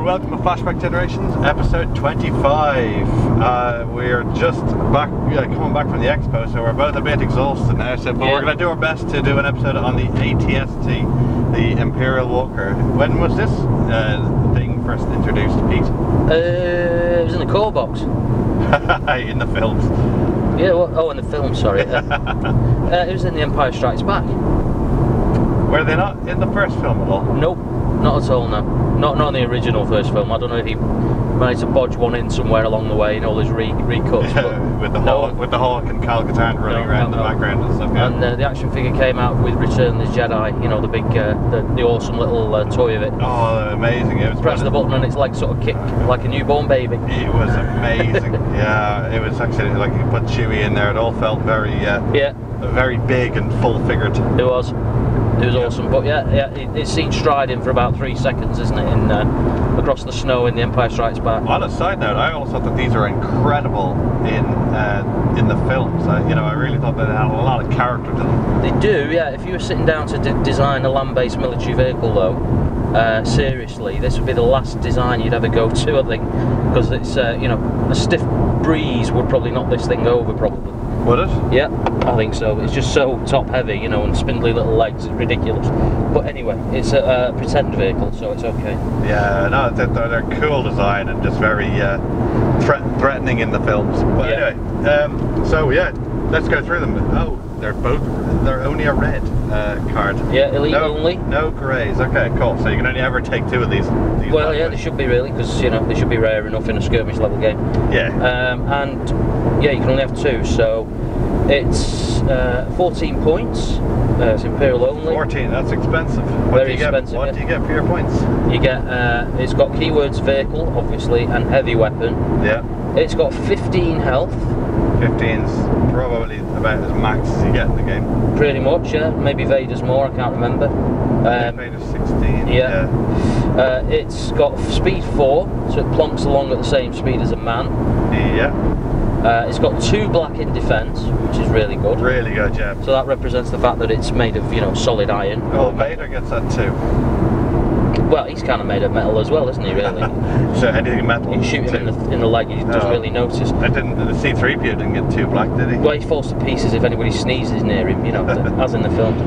welcome to Flashback Generations, episode 25. We're just back, coming back from the expo, so we're both a bit exhausted now. But we're going to do our best to do an episode on the ATST, the Imperial Walker. When was this thing first introduced, Pete? It was in the core box. In the films. Yeah, well, in the film, sorry. It was in The Empire Strikes Back. Were they not in the first film at all? Nope, not at all, no. Not in the original first film. I don't know if he managed to bodge one in somewhere along the way, you know, all those recuts. Yeah, with the Hawk and Cal Katarn running around in the background and stuff. Yeah. And the action figure came out with Return of the Jedi, you know, the big, the awesome little toy of it. Oh, amazing. It was press the button and it's like sort of kick like a newborn baby. It was amazing. Yeah, it was actually like you put Chewie in there. It all felt very, very big and full-figured. It was. It was awesome, but it's seen striding for about 3 seconds, isn't it, in across the snow in The Empire Strikes Back. On a side note, I also thought that these are incredible in the films. You know, I really thought that they had a lot of character to them. They do, yeah. If you were sitting down to design a land-based military vehicle, though, seriously, this would be the last design you'd ever go to, I think, because it's you know, a stiff breeze would probably knock this thing over, probably. Would it? Yeah, I think so. It's just so top heavy, you know, and spindly little legs. It's ridiculous. But anyway, it's a pretend vehicle, so it's okay. Yeah, no, they're cool design and just very threatening in the films. But anyway, so yeah, let's go through them. Oh, they're only a red card. Yeah, elite only. No greys. Okay, cool. So you can only ever take 2 of these well, yeah, they should be really, because you know they should be rare enough in a skirmish level game. Yeah. And yeah, you can only have 2. So it's 14 points. It's Imperial only. 14. That's expensive. Very expensive. What do you get for your points? You get. It's got keywords vehicle, obviously, and heavy weapon. Yeah. It's got 15 health. 15's probably about as max as you get in the game. Pretty much, yeah. Maybe Vader's more, I can't remember. Vader's 16. Yeah. It's got speed 4, so it plonks along at the same speed as a man. Yeah. It's got 2 black in defence, which is really good. Really good, yeah. So that represents the fact that it's made of, you know, solid iron. Oh, Vader gets that too. Well, he's kind of made of metal as well, isn't he, really? So anything metal? You shoot him in the leg, he doesn't really notice. The C-3PO didn't get 2 black, did he? Well, he falls to pieces if anybody sneezes near him, you know, as in the film.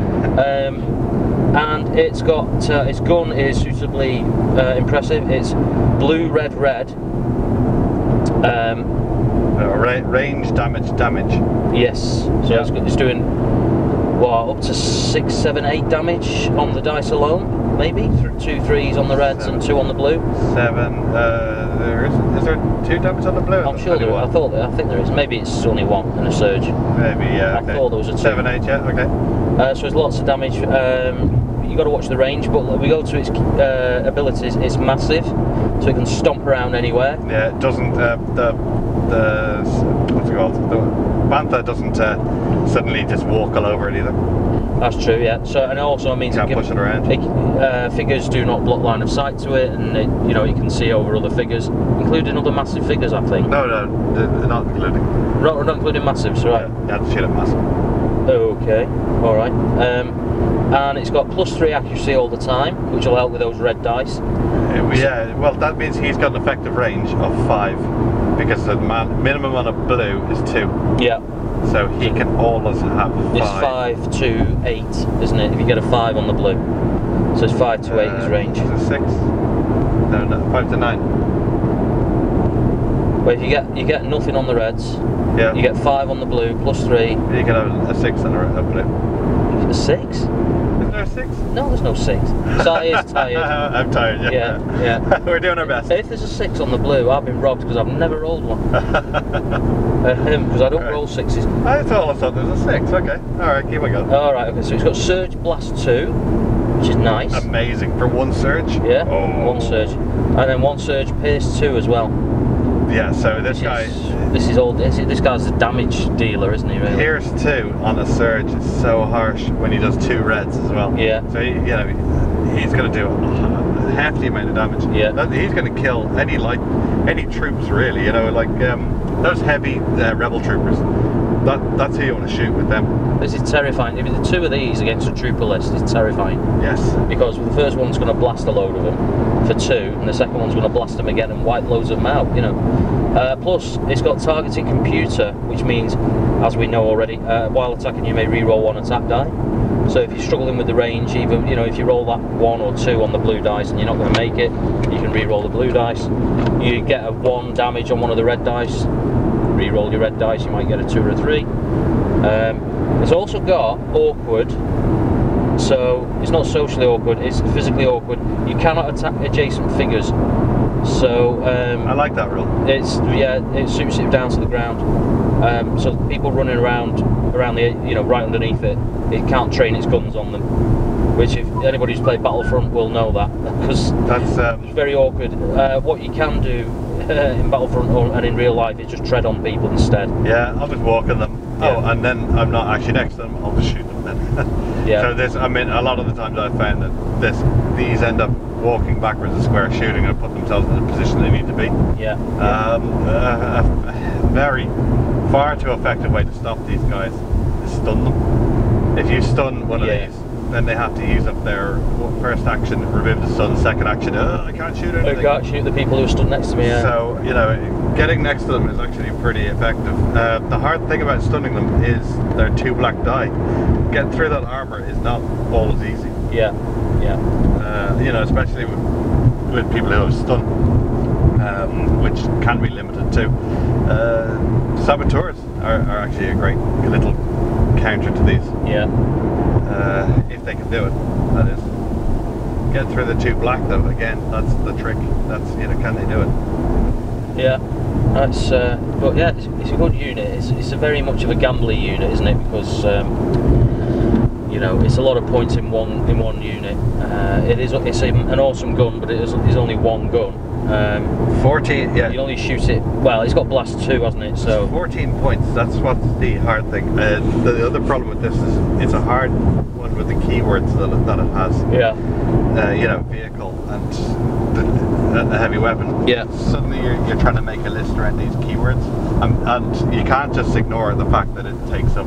And it's got, its gun is suitably impressive. It's blue, red, red. Range, damage. Yes. So it's doing, what, up to 6, 7, 8 damage on the dice alone, maybe? 2 3s on the reds 7, and 2 on the blue. 7. Is there 2 damage on the blue? I'm sure there is. I think there is. Maybe it's only 1 in a surge. Maybe, yeah. I thought there was a 2. 7, 8, yeah, okay. So there's lots of damage. You got to watch the range, but we go to its abilities. It's massive, so it can stomp around anywhere. Yeah, it doesn't. What's it called? The Bantha doesn't suddenly just walk all over it either. That's true, yeah. So, and it also means you can't push it around. Figures do not block line of sight to it, and you know, you can see over other figures, including other massive figures, I think. No, they're not including. Not including massives, right? Yeah, you have to shoot at massive. Okay, all right. And it's got +3 accuracy all the time, which will help with those red dice. Yeah, well, that means he's got an effective range of 5, because the minimum on a blue is 2. Yeah. So he can always have 5. It's 5 to 8, isn't it? If you get a 5 on the blue, so it's 5 to 8 his range. Is it 6? No, 5 to 9. Well, if you get nothing on the reds, yeah. You get 5 on the blue, +3. You can have a 6 on a blue. A 6? Isn't there a 6? No, there's no 6. Tired. I'm tired, yeah. Yeah. We're doing our best. If there's a 6 on the blue, I've been robbed because I've never rolled one. Because I don't roll 6s. I thought there was a 6, okay. Alright, keep it going. Alright, okay, so it's got Surge Blast 2, which is nice. Amazing. For 1 surge? Yeah, 1 surge. And then 1 surge Pierce 2 as well. Yeah, so this guy's a damage dealer, isn't he, really? Pierce 2 on a surge is so harsh when he does 2 reds as well. Yeah. So, you know, he's going to do a hefty amount of damage. Yeah. He's going to kill any troops, really, you know, like those heavy rebel troopers. that's who you want to shoot with them. This is terrifying. If the two of these against a trooper list is terrifying. Yes. Because the first one's going to blast a load of them for 2, and the second one's going to blast them again and wipe loads of them out. You know. Plus, it's got targeting computer, which means, as we know already, while attacking you may re-roll 1 attack die. So if you're struggling with the range, even if you roll that 1 or 2 on the blue dice and you're not going to make it, you can re-roll the blue dice. You get a 1 damage on one of the red dice. Re-roll your red dice, you might get a 2 or a 3. It's also got awkward, so it's not socially awkward, it's physically awkward. You cannot attack adjacent figures. So I like that rule. It suits it down to the ground. So people running around the right underneath it, it can't train its guns on them. Which, if anybody who's played Battlefront will know that, because that's it's very awkward. What you can do in Battlefront and in real life is just tread on people instead. Yeah, I'll just walk on them. Yeah. Oh, and then I'm not actually next to them, I'll just shoot them then. Yeah. So this, I mean, a lot of the times I've found that these end up walking backwards a square, shooting, and put themselves in the position they need to be. Yeah. A very far too effective way to stop these guys is stun them. If you stun one of these, then they have to use up their first action, remove the stun, second action, I can't shoot anything. I can't shoot the people who are stood next to me, yeah. So, getting next to them is actually pretty effective. The hard thing about stunning them is they're 2 black die. Getting through that armour is not always easy. Yeah, yeah. Especially with people who have stun, which can be limited too. Saboteurs are actually a great little counter to these. Yeah. If they can do it, that is. Get through the 2 black though, again, that's the trick. That's, can they do it? Yeah, that's, but yeah, it's a good unit. It's a very much of a gambly unit, isn't it? Because, it's a lot of points in one unit. It's an awesome gun, but it is only one gun. 14, yeah. You only shoot it, well, it's got blast 2, hasn't it? So 14 points, that's what's the hard thing. The other problem with this is it's a hard one with the keywords that it has. Yeah. Vehicle and a heavy weapon. Yeah. Suddenly you're trying to make a list around these keywords, and you can't just ignore the fact that it takes up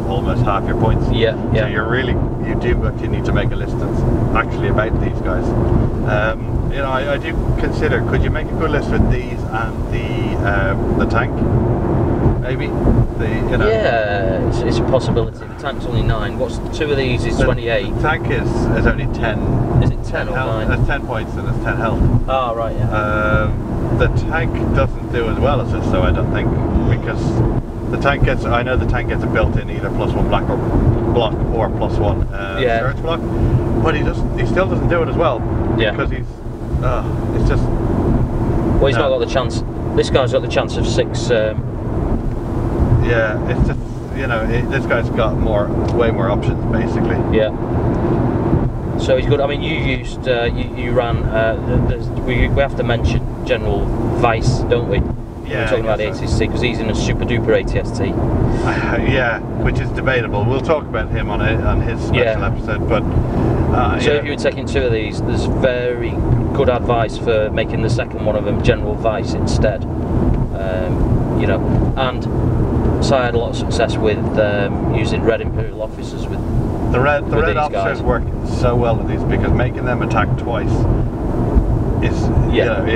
almost half your points. Yeah. So you do actually need to make a list that's actually about these guys. I do consider, could you make a good list with these and the tank? Maybe? Yeah, it's a possibility. The tank's only 9. What's 2 of these is 28. The tank is only 10. Is it 10 or 9? It's 10 points and it's 10 health. Oh, right, yeah. The tank doesn't do as well as this, though, I don't think, because the tank gets a built-in either +1 black or block or +1 search block, but he still doesn't do it as well. Yeah. Because it's just. Well, he's not got the chance. This guy's got the chance of 6. Yeah, it's just this guy's got way more options basically. Yeah. So he's good. I mean, you ran. We have to mention General Vice, don't we? Yeah. We're talking about ATST because he's in a super duper ATST. Yeah, which is debatable. We'll talk about him on his special episode. But so if you were taking 2 of these, there's very good advice for making the second one of them General Vice instead. And so I had a lot of success with using red Imperial officers with the red officers work so well with these because making them attack twice is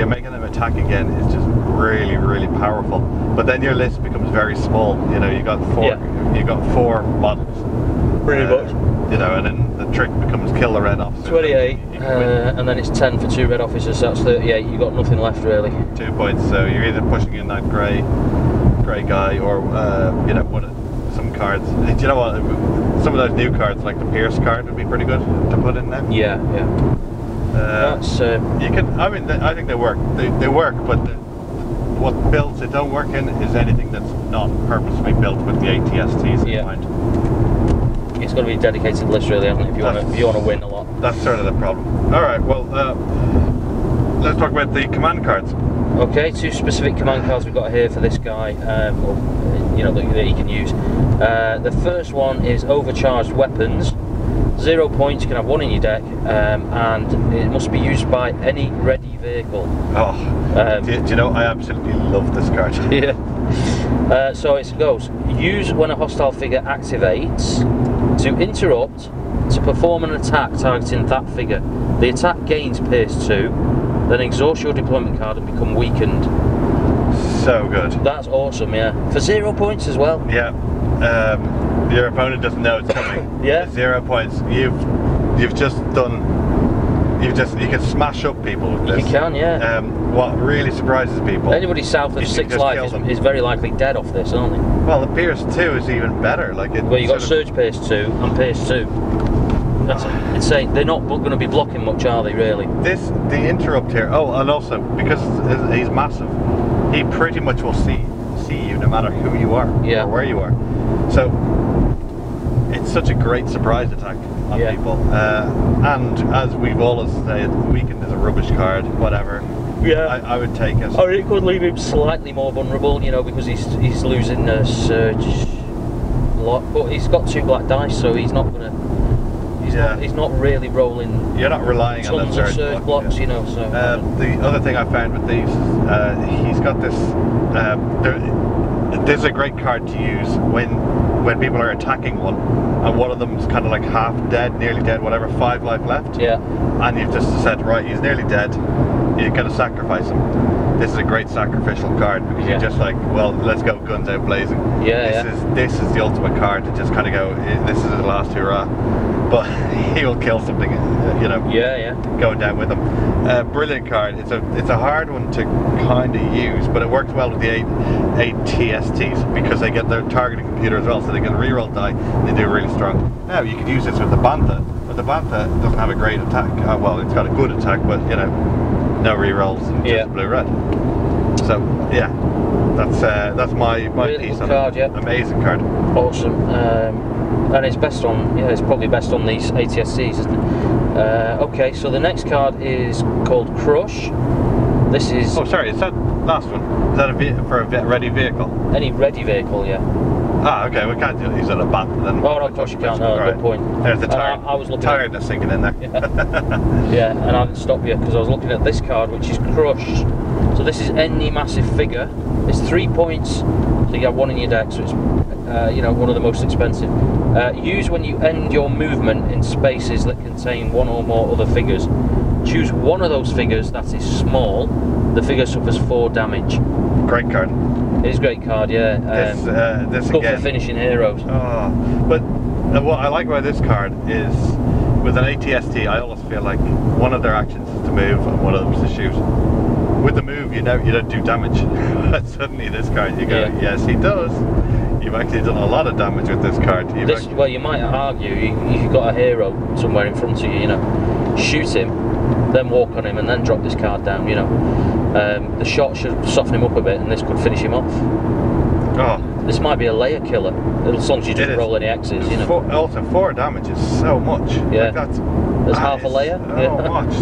making them attack again is just really, really powerful. But then your list becomes very small. You got 4 models. Pretty much. And then the trick becomes kill the red officer. 28, and then it's 10 for 2 red officers, so that's 38. You've got nothing left really. 2 points. So you're either pushing in that grey guy or some cards. Do you know what? Some of those new cards, like the Pierce card, would be pretty good to put in there. Yeah. You can. I mean, I think they work. They work, but what builds they don't work in is anything that's not purposely built with the ATSTs in mind. It's got to be a dedicated list, really, hasn't it? If you want to win a lot. That's sort of the problem. All right. Well, let's talk about the command cards. Okay, 2 specific command cards we've got here for this guy, that he can use. The first one is overcharged weapons. 0 points, you can have 1 in your deck, and it must be used by any ready vehicle. Do you know, I absolutely love this card. Yeah. So it goes, use when a hostile figure activates to interrupt to perform an attack targeting that figure. The attack gains Pierce 2, then exhaust your deployment card and become weakened. So good. That's awesome, yeah. For 0 points as well. Yeah. Your opponent doesn't know it's coming. Yeah. 0 points. You've just done. You can smash up people with this. You can, yeah. What really surprises people. Anybody south of 6 life is very likely dead off this, aren't they? Well, the Pierce 2 is even better. Well, you got Surge Pierce 2 and Pierce 2. That's insane. They're not going to be blocking much, are they? Really? The interrupt here. Oh, and also because he's massive, he pretty much will see you no matter who you are or where you are. So it's such a great surprise attack on people. And as we've always said, Weakened is a rubbish card. Whatever. Yeah, I would take it. Or it could leave him slightly more vulnerable, you know, because he's losing Surge a lot. But he's got 2 black dice, so he's not gonna. He's not really rolling. You're not relying on the surge blocks, you know. So the other thing I found with these, he's got this. This is a great card to use when people are attacking one, and one of them's kind of like half dead, nearly dead, whatever, 5 life left. Yeah. And you've just said, right, he's nearly dead. You're going to sacrifice him. This is a great sacrificial card because you're just like, well, let's go guns out blazing. This is the ultimate card to just kind of go, this is his last hurrah. But he will kill something, you know. Going down with him. Brilliant card. It's a hard one to kind of use, but it works well with the ATSTs because they get their targeting computer as well, so they get a reroll die. And they do really strong. Now you could use this with the Bantha, but the Bantha doesn't have a great attack. Well, it's got a good attack, but you know, no rerolls and just blue-red. So yeah, that's my really piece good on card. it. Amazing card. Awesome. And it's best on, it's probably best on these ATSTs, isn't it? Okay, so the next card is called Crush. This is... Oh, sorry, is that last one? Is that for a ready vehicle? Any ready vehicle, yeah. Ah, okay, we can't use it on a Bantha then. Oh, no, of course you can't, no, good point. There's the I was looking tiredness sinking in there. Yeah, and I didn't stop you because I was looking at this card, which is Crush. So this is any massive figure. It's 3 points, so you have 1 in your deck, so it's you know, one of the most expensive. Use when you end your movement in spaces that contain 1 or more other figures. Choose one of those figures that is small. The figure suffers 4 damage. Great card. It is a great card, yeah. This good again. for finishing heroes. Oh, but what I like about this card is with an ATST, I always feel like one of their actions is to move and one of them is to shoot. With the move, you don't do damage. But suddenly this card, you go, yes, he does. You've actually done a lot of damage with this card. Well, you might argue you've got a hero somewhere in front of you, you know, shoot him, then walk on him, and then drop this card down, you know. The shot should soften him up a bit, and this could finish him off. Oh. This might be a layer killer, as long as you just roll any X's, you know. Also, 4 damage is so much. Yeah. Like There's half a layer. So much.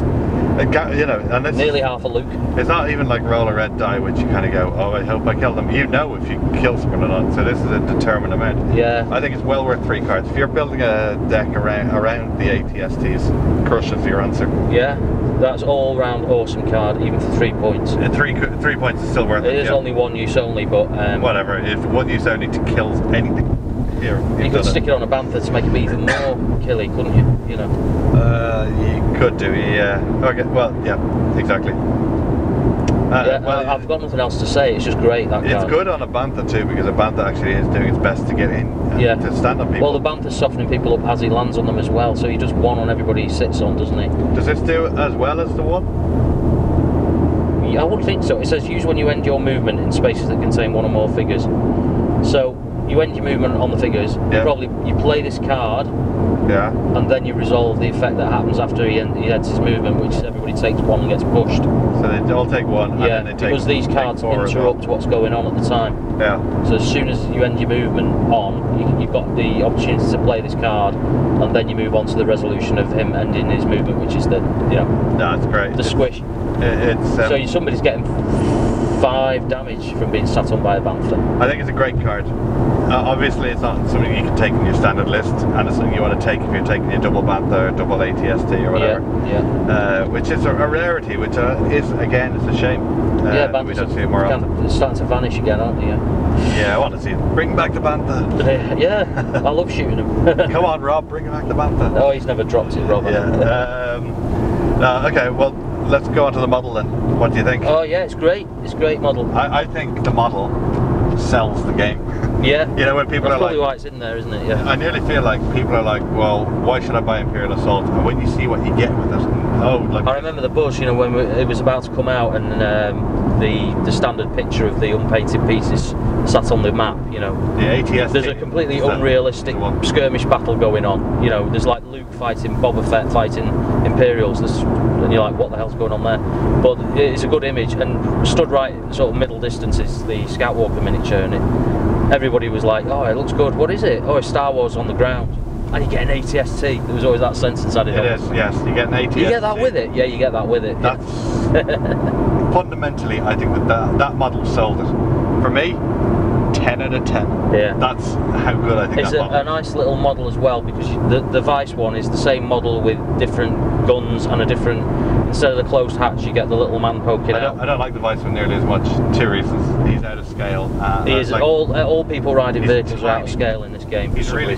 You know, and it's nearly half a Luke. It's not even like roll a red die, which you kind of go, oh, I hope I kill them. You know if you kill someone or not. So this is a determined amount. Yeah. I think it's well worth 3 cards. If you're building a deck around the ATSTs, Crush is your answer. Yeah, that's all round awesome card, even for 3 points. 3 points is still worth it. It is only 1 use only, but whatever. If 1 use only to kill anything. You could stick it on a Bantha to make him even more killy, couldn't you? You know. You could do, yeah. Okay, well, yeah, exactly. Well, I've got nothing else to say. It's just great, that card. It's good on a Bantha too, because a Bantha actually is doing its best to get in to stand on people. Well, the Bantha's softening people up as he lands on them as well, so he does 1 on everybody he sits on, doesn't he? Does this do as well as the 1? I wouldn't think so. It says use when you end your movement in spaces that contain 1 or more figures. So you end your movement on the figures. You play this card. Yeah. And then you resolve the effect that happens after he ends his movement, which is everybody takes 1 and gets pushed. So they all take 1. Yeah, and then they because these cards interrupt what's going on at the time. Yeah. So as soon as you end your movement on, you've got the opportunity to play this card, and then you move on to the resolution of him ending his movement, which is the, you know, that's great. The squish. So somebody's getting 5 damage from being sat on by a Bantha. I think it's a great card. Obviously, it's not something you can take in your standard list, and it's something you want to take if you're taking your double Bantha or double ATST or whatever. Yeah. Which is a rarity, which is, again, it's a shame. Yeah, we don't see it more often. They're starting to vanish again, aren't they? Yeah, I want to see it. Bring back the Bantha. Yeah, I love shooting them. Come on, Rob, bring back the Bantha. Oh, he's never dropped it, Rob. Yeah. Okay, well, let's go on to the model then. What do you think? Oh yeah, it's great. It's a great model. I think the model sells the game. Yeah. You know, when people That's are like, probably why it's in there, isn't it? Yeah. I nearly feel like people are like, well, why should I buy Imperial Assault? And when you see what you get with it, like I remember the buzz, you know, when it was about to come out, and the standard picture of the unpainted pieces sat on the map. You know, the ATST. There's a completely unrealistic skirmish battle going on. You know, there's like Luke fighting Boba Fett fighting Imperials. And you're like, what the hell's going on there? But it's a good image, and stood right sort of middle distance is the Scout Walker miniature, and everybody was like, oh, it looks good. What is it? Oh, it's Star Wars on the ground. And you get an ATST. There was always that sentence added on. It is, yes. You get an ATST. You get that with it? Yeah, you get that with it. That's fundamentally, I think that model sold it. For me, 10 out of 10. Yeah. That's how good I think it's that model is. a nice little model as well, because the Vice one is the same model with different guns and a different, instead of the closed hatch you get the little man poking out. I don't like the Vice one nearly as much. 2 reasons. He's out of scale. He is. Like, all people riding vehicles are out of scale in this game. He's really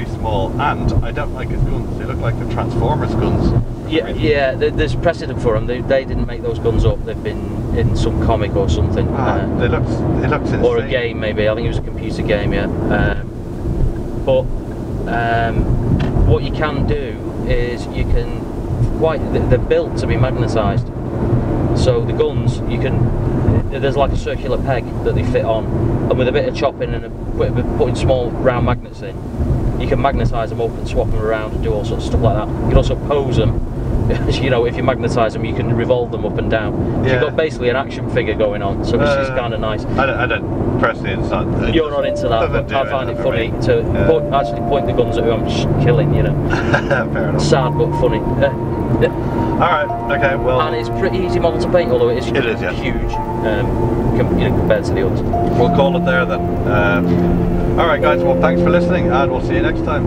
small, and I don't like his guns. They look like the Transformers guns. Yeah, there's precedent for them. They didn't make those guns up. They've been in some comic or something. It looks insane. Or a game, maybe. I think it was a computer game, yeah. But what you can do is you can they're built to be magnetised. So the guns, there's like a circular peg that they fit on, and with a bit of chopping and putting small round magnets in, you can magnetise them up and swap them around and do all sorts of stuff like that. You can also pose them. You know, if you magnetise them, you can revolve them up and down. Yeah. You've got basically an action figure going on, so this is kind of nice. I don't personally. You're not into that, but I find it funny to actually point the guns at who I'm killing. You know. Fair enough. Sad but funny. Alright, okay, well... And it's a pretty easy model to paint, although it is huge, compared to the others. We'll call it there then. Alright guys, well thanks for listening, and we'll see you next time.